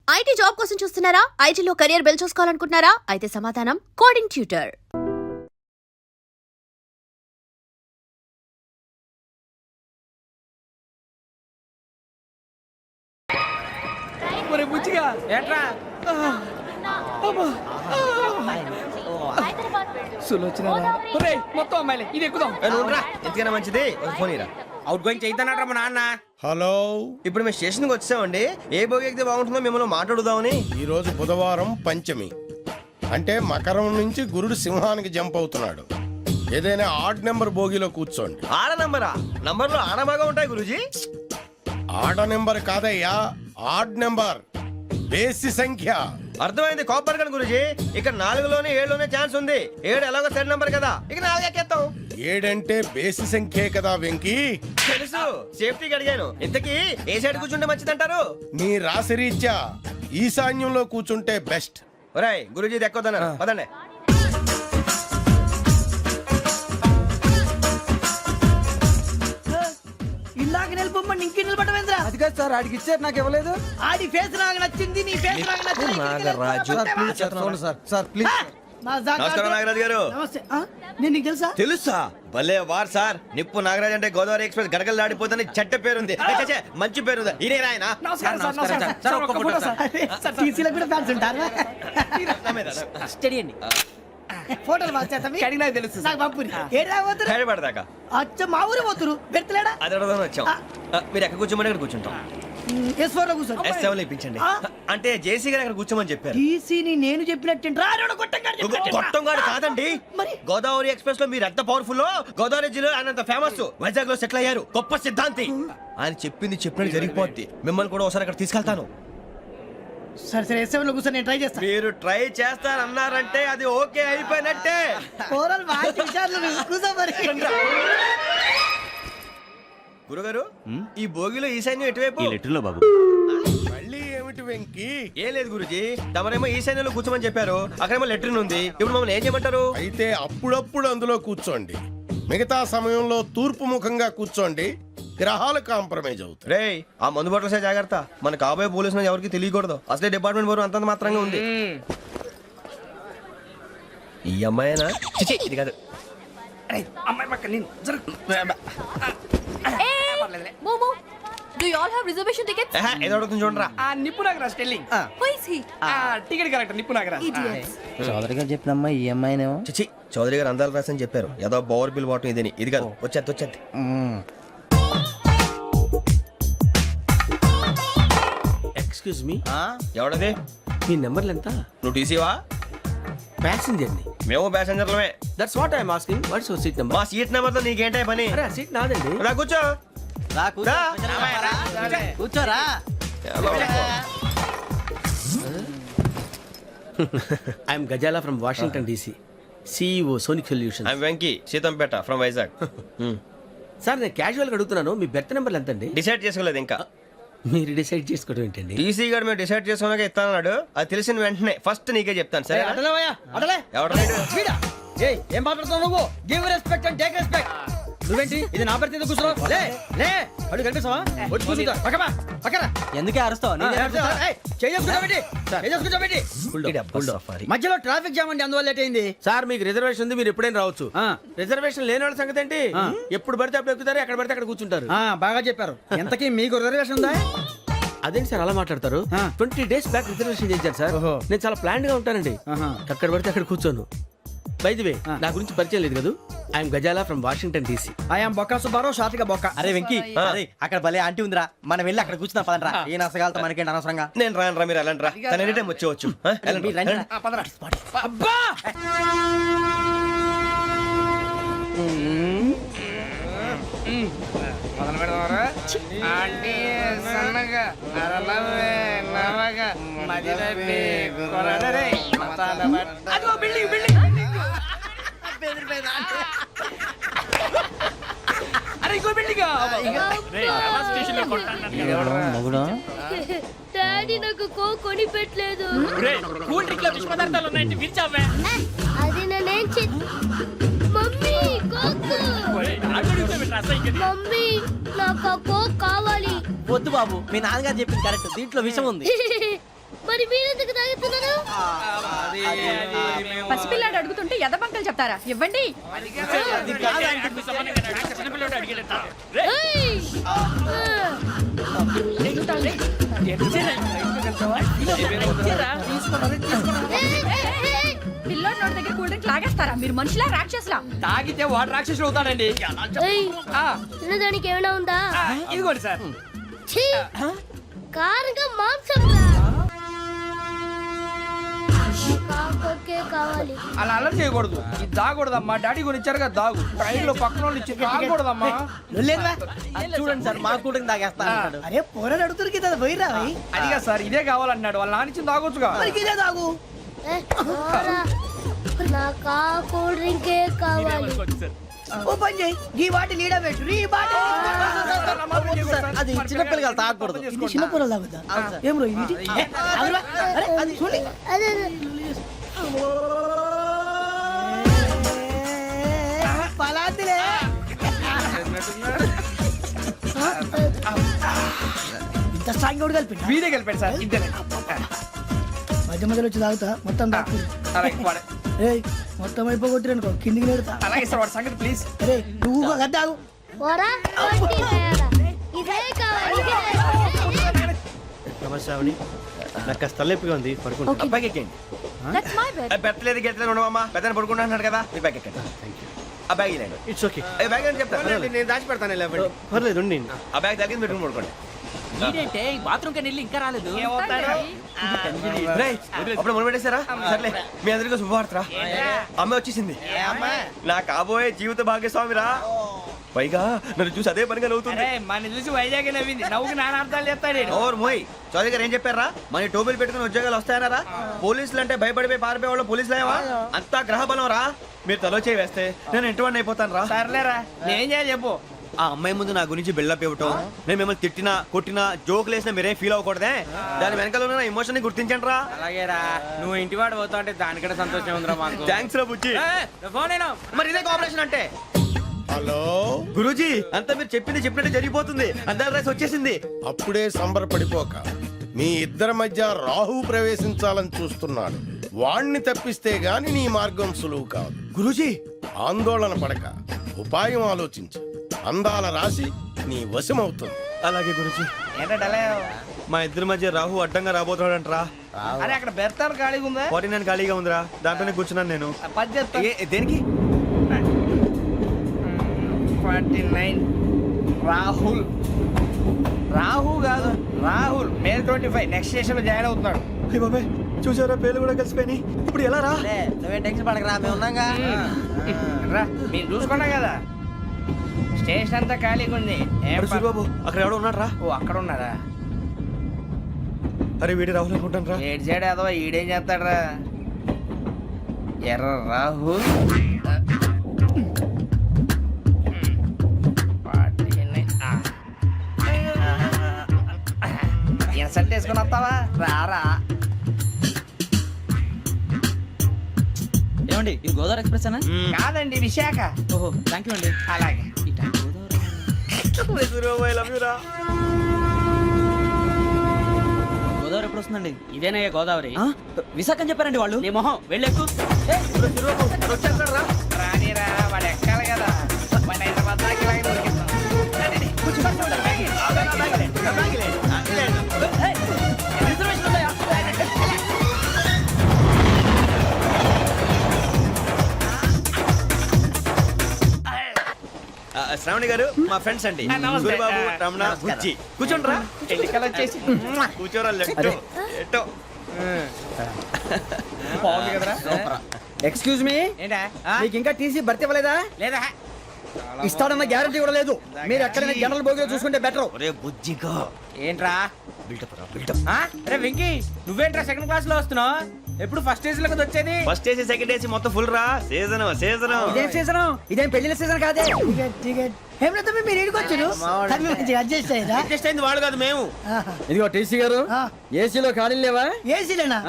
IT job కోసం చూస్తున్నారా? ఐటీలో కెరియర్ బిల్డ్ చూసుకోవాలనుకుంటున్నారా? అయితే సమాధానం కోడింగ్ ట్యూటర్. మొత్తం అమ్మాయిలే ఇది ఎక్కుదాం. ఎందుకైనా మంచిది ఫోన్ ఇరా. అవుట్ గోయింగ్ చేద్దానట్రా మా నాన్న. హలో, ఇప్పుడు మేము స్టేషన్కి వచ్చామండి. ఏ బోగి ఎక్కితే బాగుంటుందో మిమ్మల్ని మాట్లాడుదామని. ఈ రోజు బుధవారం పంచమి, అంటే మకరం నుంచి గురుడు సింహానికి జంప్ అవుతున్నాడు. ఏదైనా ఆడ్ నెంబర్ బోగిలో కూర్చోండి. ఆడ నంబరా? నంబర్లో ఆడ బాగా ఉంటాయి గురూజీ. ఆడ నెంబర్ కాదయ్యా, ఆడ్ నెంబర్, బేసి సంఖ్య. అర్థమైంది కాపర్ కానీ గురూజీ. ఇక్కడ 4లోనే 7లోనే ఛాన్స్ ఉంది. 7 ఎలాగో సెడ్ నంబర్ కదా, ఇక 4 ఎక్కేస్తాం. 7 అంటే బేసి సంఖ్యే కదా వెంకీ. తెలుసు, సేఫ్టీకి అడిగాను. ఇంతకీ ఏ సైడ్ కూర్చుంటే మంచిదంటారు? నీ రాశి రీత్యా ఈశాన్యంలో కూర్చుంటే బెస్ట్. ఒరాయ్ గురూజీ దెక్కొద్దన్నారు పదండి. ఇందాక నిలబొమ్మని ఇంకే నిలబడమేంద్రా? అది కాదు సార్, ఆడికి ఇచ్చారు, నాకు ఇవ్వలేదు. ఆడి ఫేస్ నాకు నచ్చింది, నీ ఫేస్ నాకు నచ్చింది. నాగరాజు. Sir please. నమస్కారం నాగరాజు గారు. నమస్తే. నేను నీకు తెలుసా? తెలుసా? భలే వార్ సార్. నిప్పు నాగరాజ్ అంటే గోదావరి ఎక్స్ప్రెస్ గడగలు దాడిపోతుంది చెట్ట పేరుంది. మంచి పేరు. ఇదే ఆయన. నమస్కారం సార్. నమస్కారం సార్. ఒక్క ఫోటో సార్. సార్ టీసీలో కూడా ఫ్యాన్స్ ఉంటారా? స్టడీ అండి. ఫోటోలు పాస్ చేస్తాం. కడిగినా తెలుసు. నాకు పంపుని. ఏడా పోతురు? హైదరాబాద్. అచ్చ మా ఊరు పోతురు. పెడతలేడా? అది అడగదామని వచ్చాం. మీరు ఎక్కడ కూర్చోమని అక్కడ కూర్చుంటాం. S4 లో కూర్చో. S7 లో ఇప్పించండి. అంటే జేసీ గారు అక్కడ కూర్చోమని చెప్పారు. టీసీని నేను చెప్పినట్టు గొట్టంగాడు కాదండి. గోదావరి ఎక్స్ప్రెస్ లో మీరు ఎంత పవర్ఫుల్, గోదావరి జిల్లా ఆయన ఫేమస్. వైజాగ్ లో సెటిల్ అయ్యారు. గొప్ప సిద్ధాంతి. ఆయన చెప్పింది చెప్పినట్టు జరిగిపోద్ది. మిమ్మల్ని కూడా ఒకసారి అక్కడ తీసుకెళ్తాను. సరే సరే, S7 లో కూర్చొని నేను ట్రై చేస్తాను. మీరు ట్రై చేస్తారన్నారంటే అది ఓకే అయిపోయినట్టే. ఓవరాల్ బాగా చూశారు. కూర్చో మరి. గురుగారు, ఈ భోగిలో ఈశాన్యం ఎటువైపు? లెటర్లో బాబు. మళ్ళీ ఏమిటి వెంకీ? ఏం లేదు గురుజీ, తమరేమో ఈశాన్యంలో కూర్చోమని చెప్పారు. అక్కడేమో లెటర్ ఉంది. ఇప్పుడు మమ్మల్ని ఏం చేయమంటారు? అయితే అప్పుడప్పుడు అందులో కూర్చోండి, మిగతా సమయంలో తూర్పు ముఖంగా కూర్చోండి. గ్రహాలు కాంప్రమైజ్ అవుతాయి. రే, ఆ మందు బట్టలసే జాగ్రత్త. మన కాబోయే పోలీసులు ఎవరికి తెలియకూడదు. అసలే డిపార్ట్మెంట్ బోర్ అంతంత మాత్రంగా ఉంది. ఈ అమ్మాయినా? చిచి, ఇది కాదు. అమ్మాయి పక్క నేను Momo, do you all have reservation tickets? ఏదో అడుగుతుంది చూడరా. ఆ నిప్పు Nagaraj telling. Who is he? Ticket correct. నిప్పు నాగరాజ్. Idiots. చౌదరి గారు చెప్పినమ్మా ఈ అమ్మాయినేమో. చిచి, చౌదరి గారు అందాలు రాసని చెప్పారు. ఏదో బోర్ బిల్ వాటం ఇదని. ఇది కాదు. వచ్చేది. Excuse me, ఎవడది? మీ నెంబర్లు ఎంత? నువ్వు టీసీవా? ప్యాసింజర్ ని. మేము ప్యాసెంజర్లమే. That's what I'm asking. What's your seat number? మా సీట్ నెంబర్ తో నీకేంటే పని? అరే సీట్ నాదండి. రా కూర్చో. రా. కూర్చోరా. I'm Gazala from Washington DC, CEO Sonic Solution. I'm Venky, Seethampeta from Vizag. Sir నేను క్యాజువల్ గా అడుగుతున్నాను, మీ బెర్త్ నెంబర్లు ఎంత అండి? డిసైడ్ చేసుకోలేదు ఇంకా. మీరు డిసైడ్ చేసుకోవడం ఏంటండి? టీసీ గారు మేము డిసైడ్ చేసుకున్నాక ఇస్తానన్నాడు. అది తెలిసిన వెంటనే ఫస్ట్ నీకే చెప్తాను. సరే? ఏం మాట్లాడుతున్నావు నువ్వు? Give respect and take respect. నువ్వేంటి ఇది నా పరిస్థితి కూర్చున్నావు? లే లే, అడుగు కనిపిస్తావా? వచ్చి కూర్చుంటా. పక్కన ఎందుకే అరుస్తావు? మధ్యలో ట్రాఫిక్ జామ్ అండి, అందువల్ల లేట్ అయింది. సార్ మీకు రిజర్వేషన్ ఉంది, మీరు ఎప్పుడైనా రావచ్చు. రిజర్వేషన్ లేని వాళ్ళ సంగతి ఏంటి? ఎప్పుడు పడితే అప్పుడు ఎక్కుతారు, ఎక్కడ పడితే అక్కడ కూర్చుంటారు. బాగా చెప్పారు. ఎంతకీ మీకు రిజర్వేషన్ ఉందా? అదేంటి సార్ అలా మాట్లాడతారు? 20 days బ్యాక్ రిజర్వేషన్ చేశారు సార్. నేను చాలా ప్లాన్డ్ గా ఉంటానండి. అక్కడ పడితే అక్కడ కూర్చోను. బై ది వే, నా గురించి పరిచయం లేదు కదా. I'm Gazala from Washington DC. I'm Bokka Subbarao, షార్ట్గా బొక్క. అరే వెంకీ, అక్కడ భలే ఆంటీ ఉందిరా, మనం వెళ్ళి అక్కడ కూర్చున్నా పదరా. ఏ నసగాలతో మనకేంటి అనవసరంగా. నేను రాను, మీరు వెళ్ళండి రా. తను ఎనీ టైం వచ్చేవచ్చు. అబ్బా మొదలు పెడదామరా? ఆంటీ సన్నగా అరలవే నవగా మదిరపి కొరడరే మతాల బట్ట. అదిగో బిల్డింగ్ బిల్డింగ్. అరే ఇంకో బిల్డింగ్. డాడీ నాకు కోక్ కొని పెట్టలేదు. కూల్ డ్రింక్ లో విష పదార్థాలు ఉన్నాయంటే విరిచావే. అది నేనేం మమ్మీ కోక్. మమ్మీ నాకు కోక్ కావాలి. వద్దు బాబు, మీ నాన్నగారు చెప్పింది కరెక్ట్, దీంట్లో విషయం ఉంది. మరి మీరెందుకు తాగుతున్నారు? పసిపిల్లాడు అడుగుతుంటే ఎదబంకలు చెప్తారా? ఇవ్వండి. ఏయ్! పిల్లోడి నోటి దగ్గర కూల్ డ్రింక్ లాగేస్తారా? మీరు మనుషులా రాక్షసులా? తాగితే వాడు రాక్షసుడు అవుతాడండి. ఏయ్! తినడానికి ఏమైనా ఉందా? ఇదిగోండి సార్. ఛీ! కారంగా మాంసం రా. కాకొక్కే కావాలి. అలా అల్లరి చేయకూడదు. ఇది దాగకూడదమ్మా. డాడీ కొని ఇచ్చారు కదా దాగు. ట్రైన్ లో పక్కన వాళ్ళు ఇచ్చి తాగకూడదమ్మా. లేదువా? చూడండి సార్, మా కూడా తాగేస్తా అన్నాడు. అరే పోరాడు అడుగుతారు కదా పోయిరా భయ్. అదిగా సార్, ఇదే కావాలన్నాడు. వాళ్ళ నాన్న ఇచ్చింది తాగొచ్చుగా. మరి ఇదే తాగు. ఏ, పోరా. నాకు ఆ కూల్ డ్రింకే కావాలి. ఓ పని చేయి, ఈ బాటిల్ ఈడ పెట్టు. ఈ బాటిల్ అది చిన్నపిల్లలు తాగకూడదు. ఇది చిన్న పొరలు తాగుతా. ఏం రో ఇది? ఏ, ఆగురా. అరే అది చూడు. అదే పలాతిలే. ఇంత స్ట్రాంగ్ కూడా కలిపి వీడే గెలిపాడు సార్. ఇద్దరే. మధ్య మధ్యలో వచ్చి తాగుతా మొత్తం తాగు. అలాగే వాడు. ఏయ్ మొత్తం అయిపోగొట్టిరనుకో కిందికి నేడుతా. అలాగే సార్, వాడు సంగతి ప్లీజ్. అరే నువ్వు గద్ద తాగు. పోరా. వడ్డీ తేడా. ఇదే కావాలి. ఇదే. నమస్కారం. నాకు కాస్త తలెప్పిగా ఉంది, పడుకుంటా. అబ్బాయికి ఎక్కండి. That's my bed. పెట్టలేదు గెట్టలేదు ఉండవమ్మా. పెద్దని పడుకుంటున్నాడు కదా, మీ బ్యాగ్ ఎక్కండి. ఆ బ్యాగ్ ఇలాండి. It's okay. బ్యాగ్ అని చెప్తాను, నేను దాచి పెడతాను. పర్లేదు ఉండి. ఆ బ్యాగ్ తగ్గింది పెట్టుకుని పడుకోండి. బాత్రూమ్ కని ఇంకా రాలేదు. రేయ్, అప్పుడు మొదలు పెట్టేశారా? సర్లే, మీ అందరికీ శుభవార్తరా. అమ్మ వచ్చేసింది. నా కాబోయే జీవిత భాగ్యస్వామిరా. పైగా నన్ను చూసి అదే పనిగా నవ్వుతుంది. మన చూసి వైజాగ్ నవ్వింది. నవ్వుకి నాన్న అర్థాలు చెప్తాడు. ఓర్ మోయ్, చౌదరి గారు ఏం చెప్పారా? మన టోబీలు పెట్టుకుని ఉద్యోగాలు వస్తాయన్నారా? పోలీసులు అంటే భయపడిపోయి పారిపోయే వాళ్ళు పోలీసులేవా? అంతా గ్రహ బలం రా. మీరు తలో చేయి వేస్తే నేను ఇంటివాడిని అయిపోతాను రా. సర్లేరా, నేం చేయాలి చెప్పు. ఆ అమ్మాయి ముందు నా గురించి బిల్డప్ ఇవ్వటం, నేను మిమ్మల్ని తిట్టినా కొట్టినా జోకులు వేసినా మీరేం ఫీల్ అవ్వకూడదే. దాని వెనకాల ఉన్న ఎమోషన్ ని గుర్తించండి రా. అలాగేరా, నువ్వు ఇంటి వాడు పోతా అంటే దానికంటే సంతోషం ఉందిరా మాకు. థ్యాంక్స్ రా బుజ్జి. ఫోన్ అయినా మరి ఇదే కోఆపరేషన్ అంటే. హలో, గురూజీ, అంతా మీరు చెప్పింది చెప్పినట్టు జరిగిపోతుంది. అందాల రైస్ వచ్చేసింది. అప్పుడే సంబరపడిపోక. మీ ఇద్దరి మధ్య రాహు ప్రవేశించాలని చూస్తున్నాడు. వాణ్ణి తప్పిస్తే గాని నీ మార్గం సులువు కాదు. గురూజీ, ఆందోళన పడక, ఉపాయం ఆలోచించు. అందాల రాశి నీ వశమవుతుంది. అలాగే గురూజీ. ఏంటంటే మా ఇద్దరి మధ్య రాహు అడ్డంగా రాబోతున్నాడంట్రా. అరే అక్కడ బెర్తాను ఖాళీగా ఉందా? 49 ఖాళీగా ఉందిరా, దాంట్లోనే కూర్చున్నాను నేను. పది చెప్తా. దేనికి? 49 రాహుల్. రాహు కాదు, రాహుల్. మే 25 నెక్స్ట్ స్టేషన్ లో జాయిన్ అవుతున్నాడు. అయ్య బాబాయ్, చూసారా పేర్లు కూడా కలిసిపోయినాయి. ఇప్పుడు ఎలా రా? నువ్వే టెన్షన్ పడకరా, మేము ఉన్నాగా. రా, మీరు చూసుకున్నా కదా స్టేషన్ అంతా ఖాళీగా ఉంది. ఏం అరే సూరిబాబు, అక్కడ ఎవడో ఉన్నాడు రా. ఓ అక్కడ ఉన్నారా? అరే వీడి రాహుల్ అనుకుంటాను రా. ఏడు సైడ్ ఏదో ఈడేం చేస్తాడరా? ఎర్ర రాహు. ఇన్సల్ట్ వేసుకుని వస్తావా? రారా. ఏమండి, ఇది గోదావరి ఎక్స్ప్రెస్ అనా? కాదండి, విశాఖ. ఓహో, థ్యాంక్ యూ అండి. అలాగే. సూరిబాబు, ఐ లవ్ యు రా. గోదావరి ఎప్పుడు వస్తుందండి? ఇదేనయ్యా గోదావరి. విశాఖ అని చెప్పారండి వాళ్ళు. నీ మొహం వెళ్ళెక్కు. రానిరా, వాడు ఎక్కాలి కదా. వాడిని హైదరాబాద్ దాకా ఇలాగే దొరికిస్తాం. రండి, కూర్చోండి. రిజర్వేషన్ ఉన్నాయా? శ్రావణి గారు మా ఫ్రెండ్స్ అండి. నమస్తే. సూరిబాబు, రమణ, బుజ్జి. కూర్చోండి రా. ఎన్నికలు వచ్చేసి కూర్చోరా. లెట్టో ఎట్టో. బాగుంది కదరా? ఎక్స్క్యూజ్ మీ, ఏంటా? మీకు ఇంకా టీసీ భర్తీ ఇవ్వలేదా? లేదా ఇస్తాడన్న గ్యారంటీ కూడా లేదు. మీరు ఎక్కడైనా జనరల్ బోగిలో చూసుకుంటే బెటర్. ఒరే బుజ్జిగా, ఏంట్రా? బిల్డప్ రా, బిల్డప్. అరే వెంకీ, నువ్వేంట్రా సెకండ్ క్లాస్ లో వస్తున్నావు? ఎప్పుడు ఫస్ట్ ఏజ్ లో కదా వచ్చేది? ఫస్ట్ ఏసీ సెకండ్ ఏసీ మొత్తం ఫుల్ రా. Season season. ఇదేం సీజన్? ఇదేం పెళ్లిన సీజన్ కాదే. టికెట్ ఏం లేదు, మీరు ఏడుకొచ్చారు అడ్జస్ట్ అయ్యారా? అడ్జస్ట్ అయింది వాడు కాదు, మేము. ఇదిగో టీసీ గారు, ఆ. ఏసీలో ఖాళీ లేవా? ఏసీలేనా?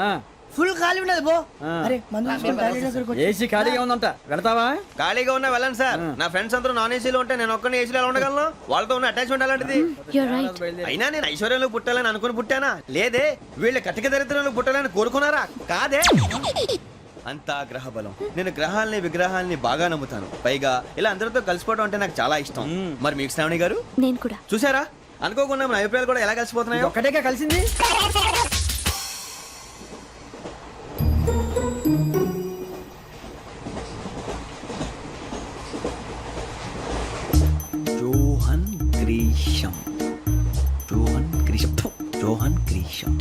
ఫుల్ ఖాళీ ఉండదు బో అరే మందు తీసుకొని toilet దగ్గరకు వచ్చి- ఏసీ ఖాళీగా ఉందంట వెళ్తావా ఖాళీగా ఉన్నా వెళ్ళండి సార్ నా ఫ్రెండ్స్ అందరూ నాన్ ఏసీలో ఉంటే నేను ఒక్కనే ఏసీలో ఎలా ఉండగలను వాళ్ళతో ఉన్న అటాచ్మెంట్ అలాంటిది You're right. అయినా నేను ఐశ్వర్యంలో పుట్టాలని అనుకుని పుట్టానా లేదే వీళ్ళ కటిక దరిద్రంలో పుట్టాలని కోరుకున్నారా కాదే అంతా గ్రహ బలం నేను గ్రహాలని విగ్రహాలని బాగా నమ్ముతాను పైగా ఇలా అందరితో కలిసిపోవడం అంటే నాకు చాలా ఇష్టం మరి మీకు శ్రావణి గారు నేను కూడా. చూసారా అనుకోకుండా మన అభిప్రాయాలు కూడా ఎలా కలిసిపోతున్నాయో ఒక్కటేగా కలిసింది జోహన్ గ్రీషం జోహన్ గ్రీషం ఫు, John Grisham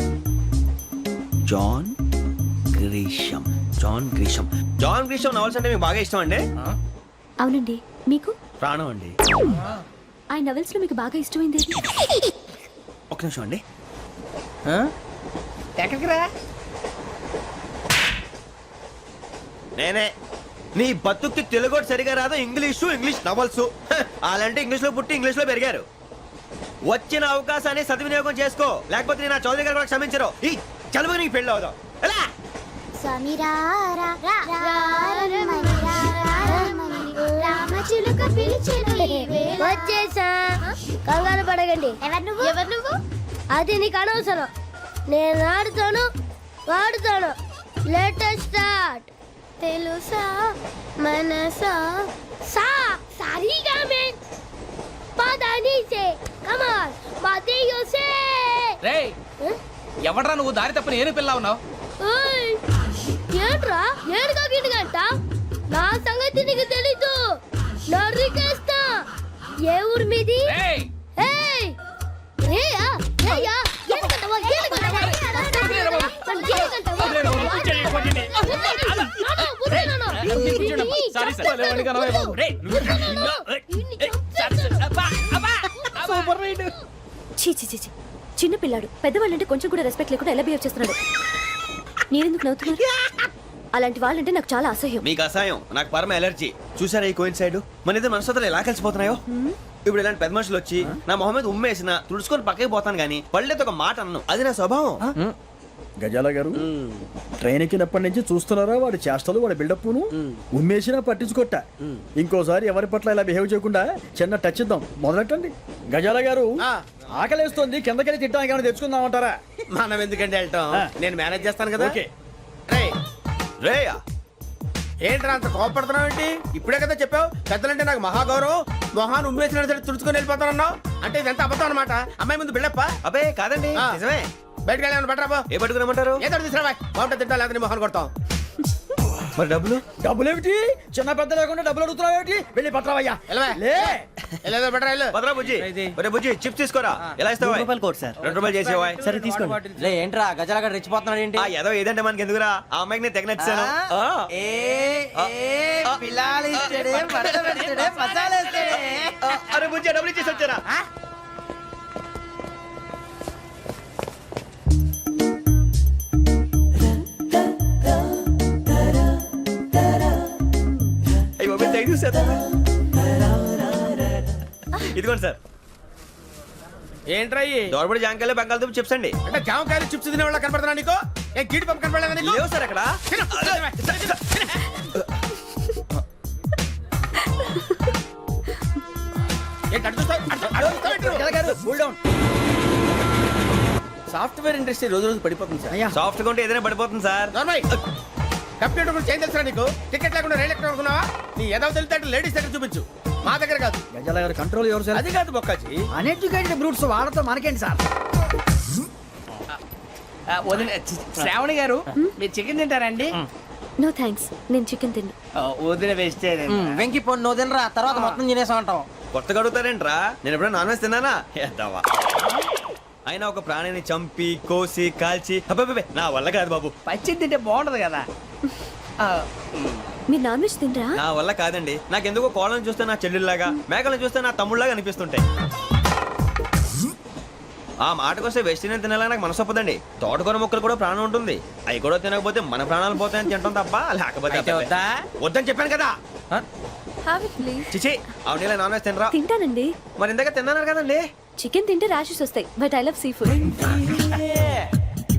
John Grisham John Grisham John Grisham novels అంటే మీకు బాగా ఇష్టం అండి అవునండి. మీకు? ప్రాణం అండి ఆ నవెల్స్ లో మీకు బాగా ఇష్టమైంది ఏది? ఒక నిమిషం అండి ఎక్కడికి రా నేనే నీ బతుక్కి తెలుగు సరిగా రాదు ఇంగ్లీష్ నవల్స్ అలాంటి ఇంగ్లీష్ లో పుట్టి ఇంగ్లీష్ లో పెరిగారు వచ్చిన అవకాశాన్ని సద్వినియోగం చేసుకో లేకపోతే నేను నా చౌదరి గారు కూడా క్షమించరు ఈ చలువు నీకు పెళ్ళి అవుదాం ఎలా రామచిలుక వచ్చేసా కంగారు పడగండి ఎవరు నువ్వు అది నీకు అనవసరం నేను ఆడుతాను వాడుతాను లేటెస్ట్ స్టార్ట్ తెలుసా మనసా సా సారీగా మెన్ పదని సే కమాన్ మాదేయో సే రేయ్ ఎవడ్రా నువ్వు దారి తప్పని ఏను పిల్ల ఉన్నావు ఓయ్ ఏంట్రా ఏడుగా గిడుగంట నా సంగతి నీకు తెలీదు నరికేస్తా ఏ ఊరు మీది రేయ్ ఏయ్ రేయా రేయా ఏడుగంటవా ఏడుగంటవా సారీ సార్ రేయ్ సూపర్ రైట్ చీ చీ చీ చీ. చిన్న పిల్లాడు పెద్దవాళ్ళంటే కొంచెం కూడా రెస్పెక్ట్ లేకుండా ఎలా బిహేవ్ చేస్తున్నాడు. మీరెందుకు నవ్వుతున్నారు? అలాంటి వాళ్ళంటే నాకు చాలా అసహ్యం. మీకు అసహాయం నాకు పరమ ఎలర్జీ చూసారా ఈ కోయిన్ సైడ్ మన ఇద్దరు మనసుతో ఎలా కలిసిపోతున్నాయో ఇప్పుడు ఇలాంటి పెద్ద మనుషులు వచ్చి నా మొహం మీద ఉమ్మేసిన తుడుచుకొని పక్కకి పోతాను కానీ పళ్ళేతో ఒక మాట అన్ను అది నా స్వభావం గజాల గారు ట్రైన్ ఎక్కినప్పటి నుంచి చూస్తున్నారా వాడి చేష్టలు వాడి బిల్డప్ను ఉమ్మేసినా పట్టించుకోట ఇంకోసారి ఎవరి పట్ల ఇలా బిహేవ్ చేయకుండా చిన్న టచ్ ఇద్దాం మొదలెట్టండి గజాల గారు ఆకలేస్తోంది కిందకెళ్ళి తిట్టడానికి ఏమైనా తెచ్చుకుందామంటారా మనం ఎందుకంటే వెళ్తాం నేను మేనేజ్ చేస్తాను కదా ఓకే రేయా ఏంట్రా అంత కోపడుతున్నావు ఏంటి ఇప్పుడే కదా చెప్పావు పెద్దలంటే నాకు మహాగౌరవం మొహాన్ని ఉమ్మేసిన సరే తుడుచుకొని వెళ్ళిపోతానన్నావు అంటే ఇదంతా అబద్ధం అనమాట అమ్మాయి ముందు బిళ్ళప్ప అబ్బే కాదండి నిజమే బయటకు వెళ్ళాను బట్రాబో ఏ పట్టుకురమ్మంటారు ఏదో తీసుకురా బాగుంటుంది తింటా లేదా మొహాన్ని కొడతాం మరి డబ్బులు డబ్బులేమిటి చిన్న పెద్ద లేకుండా డబ్బులు అడుగుతున్నావు ఏమిటి వెళ్ళి పట్టరావయ్యా వెళ్ళవా? లే వెళ్ళేదో బట్రా వెళ్ళు భద్రా బుజ్జి ఒరే బుజ్జి చిప్స్ తీసుకోరా ఎలా ఇస్తావా రూపాయలు కోట్ సార్ 2 రూపాయలు చేసేవా సరే తీసుకోండి రే ఏంట్రా గజాలగడ రెచ్చిపోతున్నాడు ఏంటి ఆ ఏదో ఏదంటే మనకి ఎందుకురా ఆ అమ్మాయికి నేను తెగ నచ్చాను అరే బుజ్జి డబ్బులు ఇచ్చేసి వచ్చారా అయ్యో థ్యాంక్ యూ సార్ ఇదిగోండి సార్ ఏంట్రా ఇయి? దోరబడి జాంకాయలు బంగాళదుంప చిప్స్ అండి అంటే జామకాయలు చిప్స్ తినే వాళ్ళ కనపడుతున్నా నీకు ఏ గీడి పంప కనపడలేదా నీకు లేవు సార్ అక్కడ తిను, తిను, తిను. ఏంటి అటు చూస్తావు? అటు చూస్తావు ఏంటి నువ్వు? సాఫ్ట్వేర్ ఇండస్ట్రీ రోజు రోజు పడిపోతుంది సార్. సాఫ్ట్ గా ఉంటే ఏదైనా పడిపోతుంది సార్ నార్మల్. కంప్యూటర్ గురించి ఏం తెలుసా నీకు టికెట్ లేకుండా రైలు ఎక్కడ అనుకున్నావా నీ ఏదో తెలితే లేడీస్ దగ్గర చూపించు మా దగ్గర కాదు గజాల గారు కంట్రోల్ ఎవరు సార్ అది కాదు బొక్కాజీ అన్ఎడ్యుకేటెడ్ బ్రూట్స్ వాళ్ళతో మనకేంటి సార్ శ్రావణి గారు మీరు చికెన్ తింటారండి నో థ్యాంక్స్. నేను చికెన్ తిన్నా. వదిన వేస్తే వెంకి పొన్ను నువ్వు తినరా తర్వాత మొత్తం తినేసా ఉంటాం కొత్తగా అడుగుతారేంట్రా నేను ఎప్పుడైనా నాన్ వెజ్ తిన్నానా ఎద్దావా అయినా ఒక ప్రాణిని చంపి కోసి కాల్చి అబ్బబ్బబ్బే, నా వల్ల కాదు బాబు పచ్చి తింటే బాగుంటది కదా మీరు నాన్ వెజ్ తినరా? నా వల్ల కాదండి నాకెందుకో కోళ్ళని చూస్తే నా చెల్లెళ్ళలాగా మేకలను చూస్తే నా తమ్ముళ్ళలాగా అనిపిస్తుంటాయి ఆ మాటకొస్తే వెస్టిరియన్ తినాలని నాకు మనసు ఒప్పదండి తోటకూర మొక్కలు కూడా ప్రాణం ఉంటుంది అవి కూడా తినకపోతే మన ప్రాణాలు పోతాయని తింటాం తప్ప లేకపోతే అబ్బబ్బే. వద్దని చెప్పాను కదా చిచి అవునీ నాన్ వెజ్ తినరా తింటానండి. మరి ఇందాక తిన్నాను కదండి చికెన్ తింటే ర్యాషెస్ వస్తాయి but I love sea food.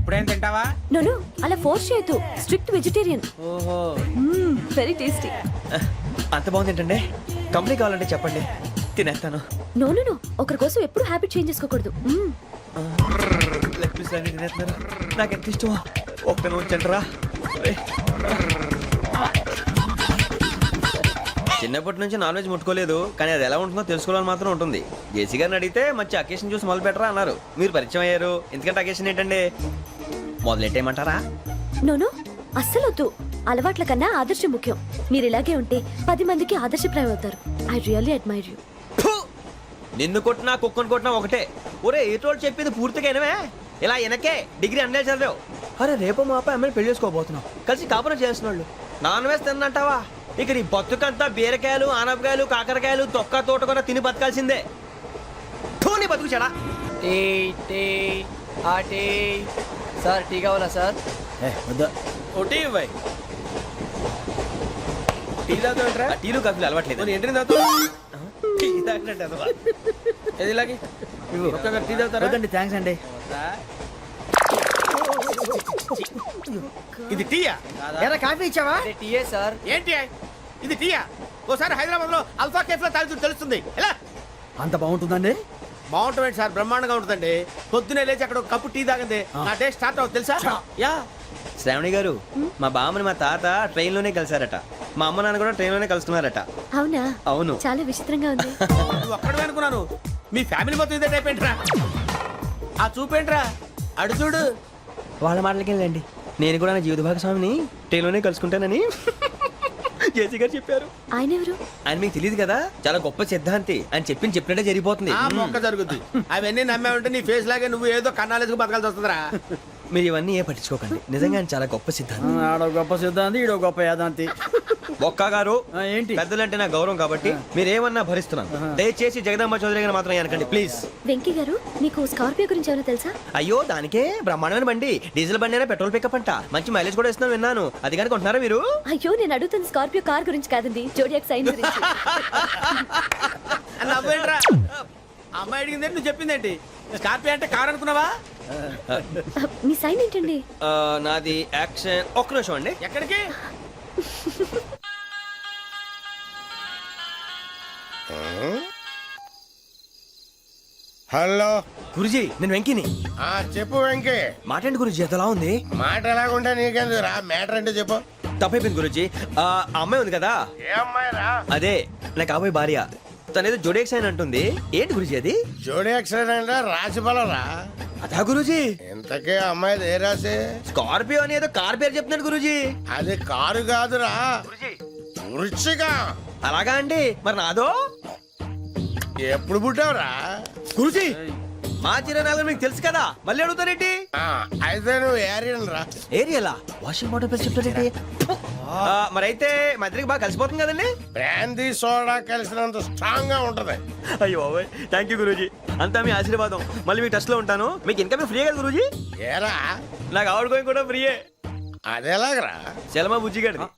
ఎప్పుడైనా తింటావా? నోను అలా ఫోర్స్ చేయొద్దు. Strict vegetarian. ఓహో వెరీ టేస్టీ. అంత బాగుంది ఏంటంటే కంప్లీట్ కావాలంటే చెప్పండి, తినేస్తాను. నో నో నో, ఒకరి కోసం ఎప్పుడు హ్యాబిట్ చేంజ్ చేసుకోకూడదు. లెగ్ పీస్ అన్ని తినేస్తున్నారు. నాకు ఎంత ఇష్టమా, ఒక్క ఉంచండి రా. చిన్నప్పటి నుంచి నాన్ వెజ్ ముట్టుకోలేదు, కానీ అది ఎలా ఉంటుందో తెలుసుకోవాలని మాత్రం ఉంటుంది. జేసీ గారిని అడిగితే మంచి అకేషన్ చూసి మొదలు పెట్టరా అన్నారు. మీరు పరిచయం అయ్యారు, ఎందుకంటే అకేషన్ ఏంటండి మొదలెట్టేయమంటారా? నోను అస్సలు వద్దు. అలవాట్ల కన్నా ఆదర్శం ముఖ్యం. మీరు ఇలాగే ఉంటే 10 మందికి ఆదర్శప్రాయం అవుతారు. I really admire you. నిన్ను కొట్టినా కుక్కను కొట్టినా ఒకటే. ఒరే ఏటోళ్ళు చెప్పింది పూర్తిగా వినవే. ఇలా వెనకే డిగ్రీ అన్నే చదివావు. అరే రేపు మా అబ్బాయి అమ్మాయిని పెళ్లి చేసుకోబోతున్నావు, కలిసి కాపురం చేసిన వాళ్ళు నాన్ వేసి తిన్నంటావా? ఇక నీ బతుకంతా బీరకాయలు, ఆనపకాయలు, కాకరకాయలు, తొక్క తోట కూడా తిని బతకాల్సిందే. నీ బతుకు చెడా. టీ టీ ఆ టీ సార్ టీ కావాలా సార్? వద్దా. ఒకటి ఇవ్వాయి. టీ తాగుతావుంటరా? టీలు కాఫీలు అలవాట్లేదు. ఏంటి తాగుతావు? టీ తాగినట్టు అదవా. ఏది ఇలాగే టీ తాగుతారా? వద్దండి, థ్యాంక్స్ అండి. ఇది టీయా? ఎరా కాఫీ ఇచ్చావా? టీయే సార్. ఏంటి ఇది టీయా? ఓసారి హైదరాబాద్ లో అల్ఫా కేఫ్ లో తాగుతూ తెలుస్తుంది. ఎలా అంత బాగుంటుందండి? బాగుంటుంది సార్, బ్రహ్మాండంగా ఉంటుందండి. పొద్దునే లేచి అక్కడ ఒక కప్పు టీ తాగింది నా డే స్టార్ట్ అవుతుంది తెలుసా? యా శ్రావణి గారు, మా బామ్మని మా తాత ట్రైన్ లోనే కలిసారట. మా అమ్మ నాన్న కూడా ట్రైన్ లోనే కలుస్తున్నారట. అవునా? అవును. చాలా విచిత్రంగా ఉంది. నువ్వు ఒక్కడే అనుకున్నాను, మీ ఫ్యామిలీ మొత్తం ఇదే టైప్ ఏంట్రా? ఆ చూపేంట్రా, అడు చూడు. వాళ్ళ మాటలకి వెళ్ళండి. నేను కూడా నా జీవిత భాగస్వామిని ట్రైన్ లోనే కలుసుకుంటానని జేసీ గారు చెప్పారు. ఆయన ఎవరు? ఆయన మీకు తెలియదు కదా, చాలా గొప్ప సిద్ధాంతి అని చెప్పినట్టే జరిగిపోతుంది. ఆ మొక్క జరుగుద్ది. అవన్నీ నమ్మే ఉంటే నీ ఫేస్ లాగే నువ్వు ఏదో కన్నాలేసుకు బతకాల్సి వస్తుందిరా. మీరు ఇవన్నీ ఏ పట్టించుకోకండి, నిజంగా ఆయన చాలా గొప్ప సిద్ధాంతి. ఆడో గొప్ప సిద్ధాంతి, ఈడో గొప్ప యాదాంతి. ఒక్క గారు ఏంటి? పెద్దలంటే నా గౌరవం కాబట్టి మీరేమన్నా భరిస్తున్నాను. దయచేసి జగదాంబ చౌదరి గారు మాత్రం అనకండి ప్లీజ్. వెంకీ గారు, మీకు స్కార్పియో గురించి ఏమైనా తెలుసా? అయ్యో దానికే బ్రహ్మాండమైన బండి, డీజిల్ బండి అయినా పెట్రోల్ పికప్ అంట, మంచి మైలేజ్ కూడా ఇస్తున్నాను విన్నాను. అది కానీ కొంటున్నారా మీరు? అయ్యో నేను అడుగుతున్న స్కార్పియో కార్ గురించి కాదండి, జోడియాక్ సైన్ గురించి. నవ్వేంట్రా? అమ్మాయి అడిగింది నువ్వు చెప్పిందేంటి? స్కార్పియో అంటే కార్ అనుకున్నావా? మీ సైన్ ఏంటండి? నాది యాక్షన్. ఒక్క నిమిషం అండి. ఎక్కడికి? హలో గురుజీ నేను వెంకిని. చెప్పు వెంకీ. మాట్లాడండి గురుజీ, ఎంతలా ఉంది? మాట ఎలాగుంటే నీకెందుకు రా, మ్యాటర్ అంటే చెప్పు. తప్పైపోయింది గురుజీ. ఆ అమ్మాయి ఉంది కదా, ఏ అమ్మాయి రా? అదే నా కాబోయే భార్య. తనేదో జోడేక్స్ అని అంటుంది. ఏంటి గురుజీ అది? జోడి యాక్సిడెంట్ రాసి రా. అదా గురుజీ? ఇంతకే అమ్మాయి ఏ రాసి? స్కార్పియో అని ఏదో కార్ పేరు చెప్తున్నాడు గురుజీ. అది కారు కాదురా, వృచ్చిక. అలాగా అండి, మరి నాదో? ఎప్పుడు పుట్టావురా? గురుజీ మా చిరనాలు మీకు తెలుసు కదా, మళ్ళీ అడుగుతారేంటి? అయితే నువ్వు ఏరియన్ రా. ఏరియలా? వాషింగ్ వాటర్ పేరు చెప్తారేంటి? మరైతే మా ఇద్దరికి బాగా కలిసిపోతుంది కదండి. బ్రాందీ సోడా కలిసినంత స్ట్రాంగ్ గా ఉంటది. అయ్యో థ్యాంక్ యూ గురూజీ, అంతా మీ ఆశీర్వాదం. మళ్ళీ మీకు టచ్ లో ఉంటాను. మీకు ఇన్కమ్ ఫ్రీ కదా గురూజీ? ఏరా నాకు ఆవిడ గోయింగ్ కూడా ఫ్రీయే. అదేలాగరా? చలమా బుజ్జి గారిది.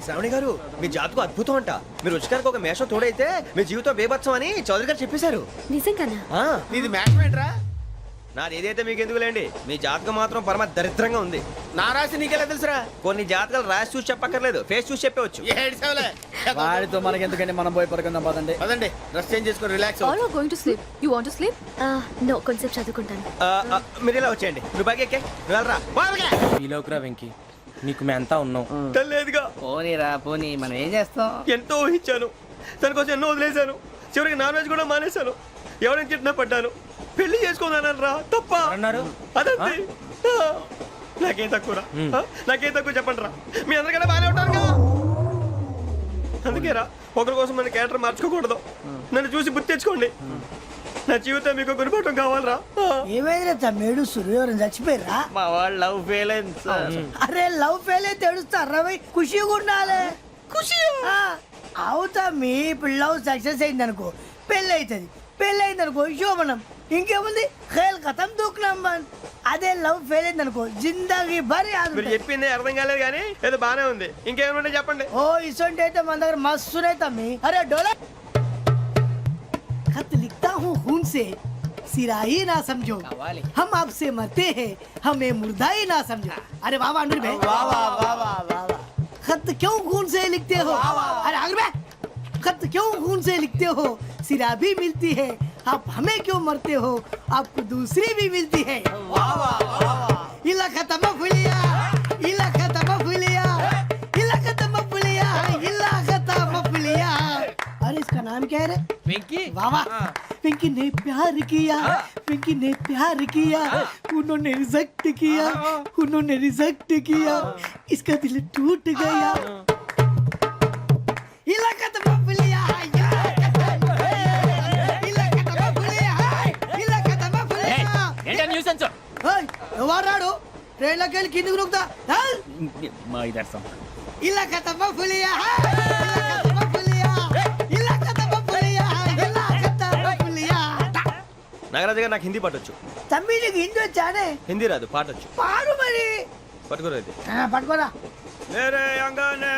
శ్రావణి గారు మీ జాతకు అద్భుతం అంట. మీరు రుచికారికి ఒక మేషం తోడైతే మీ జీవితం బేబత్సం అని చౌదరి గారు చెప్పేశారు. నిజంగానా? నీది మ్యాచ్ ఏంట్రా? నాది ఏదైతే మీకు ఎందుకులేండి, మీ జాతకం మాత్రం పరమ దరిద్రంగా ఉంది. నా రాసి నీకెలా తెలుసురా? కొన్ని జాతకాలు రాసి చూసి చెప్పక్కర్లేదు, ఫేస్ చూసి చెప్పవచ్చు. ఏడ్చావులే. వాడితో మనకి ఎందుకండి, మనం పోయి పడుకుందాం పదండి. పదండి, డ్రెస్ చేంజ్ చేసుకొని relax. All are going to sleep. You want to sleep? No, కొంచెం చదువుకుంటాను. మీరు ఇలా వచ్చేయండి. నువ్వు బాగా ఎక్కే వెళ్ళరా. ఈలోకురా వెంకీ, నీకు మేమంతా ఉన్నాం. లేదుగా పోనీరా పోనీ, మనం ఏం చేస్తాం? ఎంతో ఊహించాను, తన కోసం ఎన్నో వదిలేశాను. చివరికి నాన్ వెజ్ కూడా మానేశాను. ఎవరైనా తిట్టినా పడ్డాను. పెళ్లి చేసుకున్నాను రా, తప్ప అన్నారు? అదంతే. నాకేం తక్కువరా? నాకేం తక్కువ చెప్పండి రా. మీ అందరికన్నా బాగానే ఉంటారు కదా. అందుకే రా, ఒకరి కోసం మన క్యారెక్టర్ మార్చుకోకూడదు. నన్ను చూసి గుర్తు తెచ్చుకోండి. నా జీవితం మీకు గురిపటం కావాలరా. ఏమైనా తమ్మేడు సూర్యవరం చచ్చిపోయిరా? మా వాళ్ళు లవ్ ఫెయిల్ అయింది సార్. అరే లవ్ ఫెయిల్ అయితే ఏడుస్తారా? ఖుషిగా ఉండాలి. ఖుషి అవుతా. మీ ఇప్పుడు లవ్ సక్సెస్ అయింది అనుకో, పెళ్ళి అవుతుంది. పెళ్ళి అయింది అనుకో శోభనం. ఇంకేముంది, ఖేల్ కథం దూకునాం బాన్. అదే లవ్ ఫెయిల్ అయింది అనుకో, జిందాగీ భారీ. మీరు చెప్పింది అర్థం కాలేదు కానీ ఏదో బానే ఉంది. ఇంకేమైనా చెప్పండి. ఓ ఇసొంటి అయితే మన దగ్గర మస్తునే తమ్మి. అరే డోలా खत लिखता हूँ खून से, सिरा ही ना समझो, हम आपसे मरते हैं, हमें मुर्दा ही ना समझो। अरे वाह वाह अनुर भाई, वाह वाह वाह वाह वाह। खत क्यों खून से लिखते हो? अरे अनुर भाई, खत क्यों खून से लिखते हो? सिरा भी मिलती है, आप हमें क्यों मरते हो? आपको दूसरी भी मिलती है। वाह वाह वाह। इला खत्म फुलिया, इला खत्म फुलिया, इला खत्म फुलिया, इला खत्म फुलिया। अरे इसका नाम क्या है रे? వెంకీ वाह वाह। पिंकी ने प्यार किया, पिंकी ने प्यार किया, उन्होंने रिजेक्ट किया, उन्होंने रिजेक्ट किया, इसका दिल टूट गया। इलाका तो बबलिया, इलाका तो बबलिया, इलाका तो बबलिया। ఏంటా న్యూసెన్స్ ओए, ఎవరాడు? ట్రైన్లోకి వెళ్ళి కిందికి నొక్కుతా. మా ఇదర్శం ఇలాకా तो बबलिया, इलाका तो बबलिया, इलाका तो बबलिया, इलाका तो बबलिया। నాగరాజు గారు నాకు హిందీ పాటొచ్చు. తమ్మి నీకు హిందీ వచ్చానే? హిందీ రాదు పాటొచ్చు. పాడు మరి. పట్టుకోలేదు. పట్టుకోరా. मेरे अंगने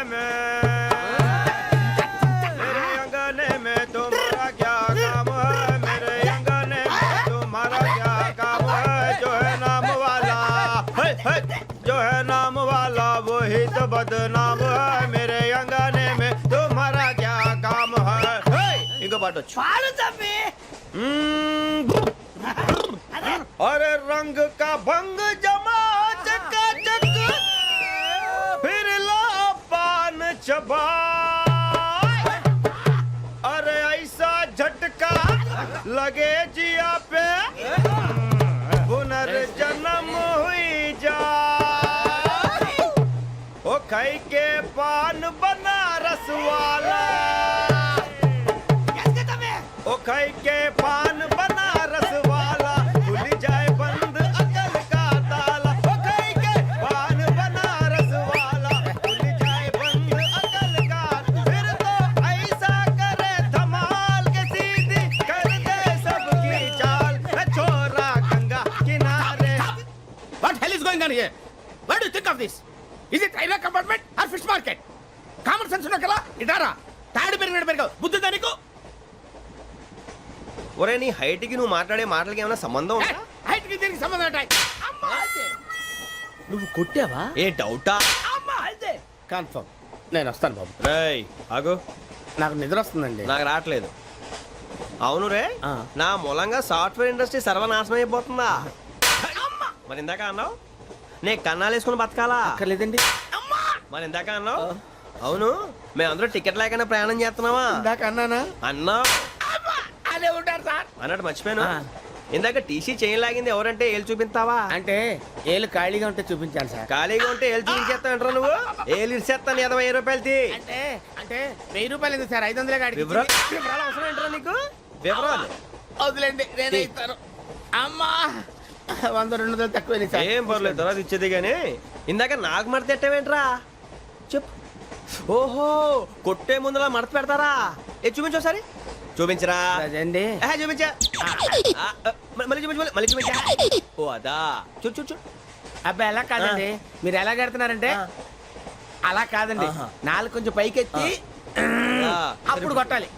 में तुम्हारा क्या काम है? मेरे अंगने में तुम्हारा क्या काम है? जो है नाम वाला, जो है नाम वाला वही तो बदनाम है। मेरे अंगने में तुम्हारा क्या काम है? इनको पाटो. పాడు తమ్మి. अरे रंग का भंग जमा चकाचक, फिर ला पान चबा। अरे ऐसा झटका लगे जिया पे, पुनर्जन्म हुई जा। ओ खाई के पान बनारस वाला, ओ खाई के पान बनारस वाला, खुल जाए बंद अकल का ताला। ओ खाई के पान बनारस वाला, खुल जाए बंद अकल का। फिर तो ऐसा करे धमाल के सीधी कर दे सबकी चाल। छोरा गंगा किनारे। What hell is going on here? What do you think of this? Is it railway compartment or fish market? Common sense ఉన్న కదా ఇటారా తాడు పెరిగావు బుద్ధి దానికి. ఒరే నీ హైట్ కి నువ్వు మాట్లాడే మాటలకి ఏమైనా సంబంధం ఉందా? హైట్ కి దీనికి సంబంధం ఉంటాయి. అమ్మా అదే నువ్వు కొట్టావా? ఏ డౌటా? అమ్మా అదే కన్ఫర్మ్. నేను వస్తాను బాబు. రేయ్ ఆగు. నాకు నిద్ర వస్తుందండి. నాకు రావట్లేదు. అవును రే, ఆ. నా మూలంగా సాఫ్ట్వేర్ ఇండస్ట్రీ సర్వనాశనం అయిపోతుందా? మరి ఇందాక అన్నావు నే కన్నాలు వేసుకుని బతకాలా? అక్కర్లేదండి. మరి ఇందాక అన్నావు అవును మేమందరూ టికెట్ లేకుండా ప్రయాణం చేస్తున్నావా? ఇందాక అన్నానా? అన్నావు అదే ఉంటారు సార్. అన్నట్టు మర్చిపోయాను. ఆ. ఇందాక టీసీ చైన్ లాగింది ఎవరంటే ఏళ్ళు చూపిస్తావా? అంటే ఏళ్ళు ఖాళీగా ఉంటే చూపించాలి సార్. ఖాళీగా ఉంటే ఏళ్ళు చూపించేస్తావు నువ్వు. ఏళ్ళు ఇచ్చేస్తాను 20 రూపాయలు తీ. అంటే అంటే 1000 రూపాయలు ఎందుకు సార్? 500 కాడికి వివరాలు అవసరం ఏంట్రా నీకు? వివరాలు వదిలేండి నేనే ఇస్తాను. అమ్మా 100-200 తక్కువ సార్. ఏం పర్లేదు తర్వాత ఇచ్చేది కానీ ఇందాక నాకు మడత పెట్టావేంట్రా? చెప్పు. ఓహో కొట్టే ముందులా మడత పెడతారా? ఏ చూపించు ఒకసారి. చూపించరా? అదండి. చూపించా. మళ్ళీ చూపించు మళ్ళీ చూపించా. ఓ అదా చూడు చూడు చూడు. అబ్బాయి ఎలా కాదండి, మీరు ఎలా కడుతున్నారంటే అలా కాదండి. నాలుగు కొంచెం పైకెత్తి అప్పుడు కొట్టాలి.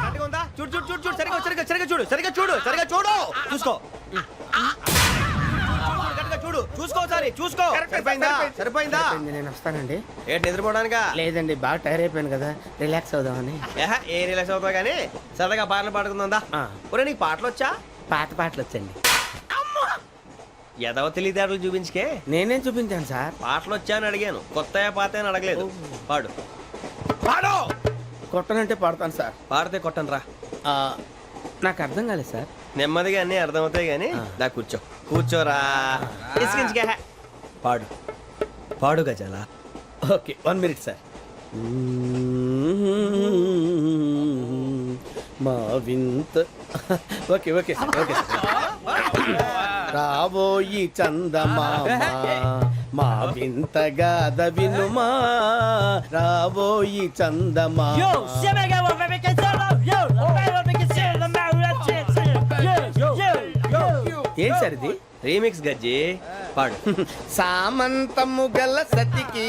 కరెక్ట్గా ఉందా? చూడు చూడు చూడు చూడు సరిగా సరిగా సరిగా చూడు సరిగా చూడు సరిగా చూడు చూసుకో. కరెక్ట్గా చూడు చూసుకో ఒకసారి చూసుకో. సరిపోయిందా? సరిపోయిందా? నేను వస్తానండి. ఏంటి నిద్రపోవడానికా? లేదండి బాగా టైర్ అయిపోయాను కదా, రిలాక్స్ అవుదామని. ఏ రిలాక్స్ అవుతావు కానీ సరదాగా పాటలు పాడుకుందా? ఒరే నీకు పాటలు వచ్చా? పాత పాటలు వచ్చండి. ఎదవ తెలివితేటలు చూపించుకే. నేనేం చూపించాను సార్? పాటలు వచ్చా అని అడిగాను, కొత్త పాత అని అడగలేదు. పాడు పాడు. కొట్టనంటే పాడతాను సార్. పాడితే కొట్టను రా. నాకు అర్థం కాలేదు సార్. నెమ్మదిగా అన్నీ అర్థమవుతాయి కానీ దా కూర్చో. కూర్చోరా. ఇసుకించుకే. పాడు పాడు గజాల. Okay 1 minute sir. మా వింత. Okay okay sir okay sir. రాబోయి చందమామ మా వింత గాథ వినుమా. రాబోయి చందమామ. ఏంటి సార్ ఇది? రీమిక్స్ గజ్జి పాడు. సామంతము గల సతికి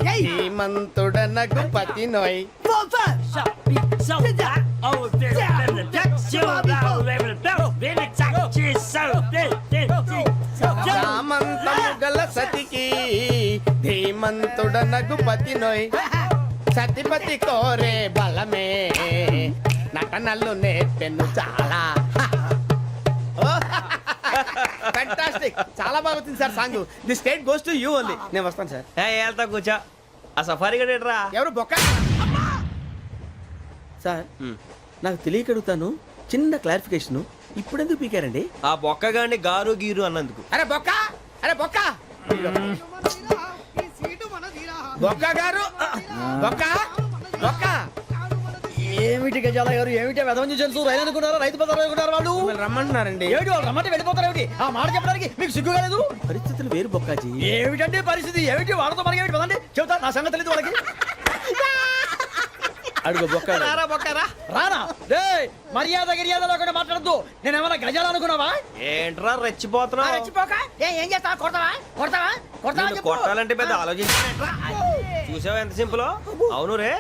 హేమంతుడనగు పతి నోయ్. సామంతము గల సతికి ధీమంతుడనగు పతి నోయ్. సతిపతి కోరే బలమే నటనలు నేర్పెను చాలా. ఫ్యాంటాస్టిక్, చాలా బాగా వచ్చింది sir song. The state goes to you only. నేను వస్తాను సార్. వెళ్తా కూర్చో. ఆ సఫారీ గడేట్రా. ఎవరు బొక్క? సార్ నాకు తెలియక అడుగుతాను, చిన్న క్లారిఫికేషన్. ఇప్పుడెందుకు పీకారండి? ఆ బొక్కగాడిని గారు గీరు అన్నందుకు. అరే బొక్క, అరే బొక్క, బొక్క గారు, బొక్క బొక్క. ఏమిటి గజాల గారు, ఏమిటి వెదవం చూసాను రైలు అనుకున్నారా, రైతు బజార్ అనుకున్నారు వాళ్ళు? మిమ్మల్ని రమ్మంటున్నారండి. ఏమిటి వాళ్ళు రమ్మంటే వెళ్ళిపోతారు ఏమిటి? ఆ మాట చెప్పడానికి మీకు సిగ్గు కాలేదు? పరిస్థితులు వేరు బొక్కాజీ. ఏమిటంటే పరిస్థితి ఏమిటి? వాళ్ళతో మనకి ఏమిటి పదండి చెబుతా, నా సంగతి తెలియదు వాళ్ళకి. అడుగు బొక్క. రారా బొక్కరా. రానా రే, మర్యాద గిర్యాద లేకుండా మాట్లాడద్దు. నేను ఏమన్నా గజాలు అనుకున్నావా? ఏంట్రా రెచ్చిపోతున్నావు? ఏం చేస్తావా? కొడతావా? కొడతావా? కొడతావా నిన్ను చెప్పు. కొట్టాలంటే పెద్ద ఆలోచించారా? చూసావా ఎంత సింపుల్. అవును రే,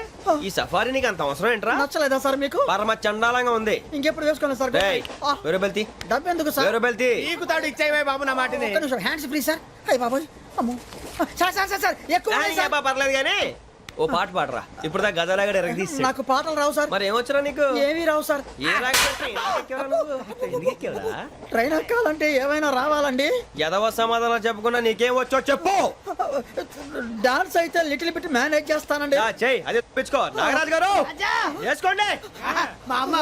ఈ సఫారీ నీకు అంత అవసరం ఏంట్రా? నచ్చలేదా సార్ మీకు? పరమ చండాలంగా ఉంది. ఇంకెప్పుడు వేసుకోండి సార్. రేయ్, వేరే బెల్తి, డబ్బు ఎందుకు సార్? వేరే బెల్తి. నీకు తాడు ఇచ్చాయి బాబు నా మాటని. ఒక్క నిమిషం, హ్యాండ్స్ ఫ్రీ సార్. అయ్య బాబోయ్, అమ్మో. సార్ సార్ సార్ సార్ ఎక్కువ ఉన్నాయి సార్. పర్లేదు కానీ ఓ పాట పాడరా. ఇప్పుడు దా గదలాగడ ఎరగదీసి. నాకు పాటలు రావు సార్. మరి ఏమొచ్చరా నీకు? ఏమీ రావు సార్. ఏ రాకపోతే ఎందుకు ఎక్కేవరా నువ్వు? ఎందుకు ఎక్కేవరా? ట్రైన్ ఎక్కాలంటే ఏమైనా రావాలండి. ఎదవ సమాధానం చెప్పకుండా నీకేం వచ్చో చెప్పు. డాన్స్ అయితే లిటిల్ బిట్ మేనేజ్ చేస్తానండి. చెయ్యి, అదే తెప్పించుకో. నాగరాజు గారు వేసుకోండి. మామ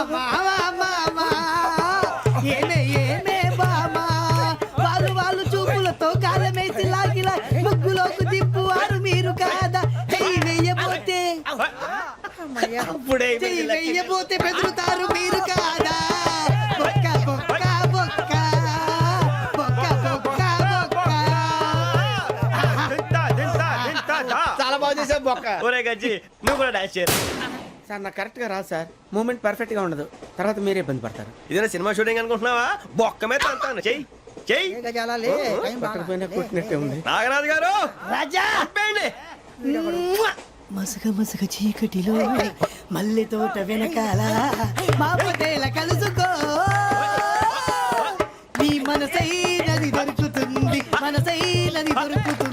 ఏమే ఏమే బామా, వాళ్ళు చూపులతో కాలమేసి లాగిలా ముగ్గులోకి తిప్పువారు మీరు కాదా? చెయ్యి వెయ్యబోతే అప్పుడే చెయ్యి వెయ్యబోతే బెదురుతారు మీరు కాదా? బొక్క బొక్క బొక్క బొక్క బొక్క బొక్క. చాలా బాగా చేసావు బొక్క. ఒరే గజ్జి, నువ్వు కూడా డాన్స్ చేయరు. సార్ నాకు కరెక్ట్ గా రాదు సార్. మూమెంట్ పర్ఫెక్ట్ గా ఉండదు, తర్వాత మీరే ఇబ్బంది పడతారు. ఇదేనా సినిమా షూటింగ్ అనుకుంటున్నావా? బొక్క మీద అంటాను. చెయ్యి చెయ్యి. ఏ గజాలాలే, టైం బాగా. పట్టకపోయినా కొట్టినట్టే ఉంది. నాగరాజు గారు రాజా చంపేయండి. మసగ మసగ చీకటిలో మల్లె తోట వెనకాల మా పటేల కలుసుకో, నీ మనసైనది దొరుకుతుంది, మనసైనది దొరుకుతుంది.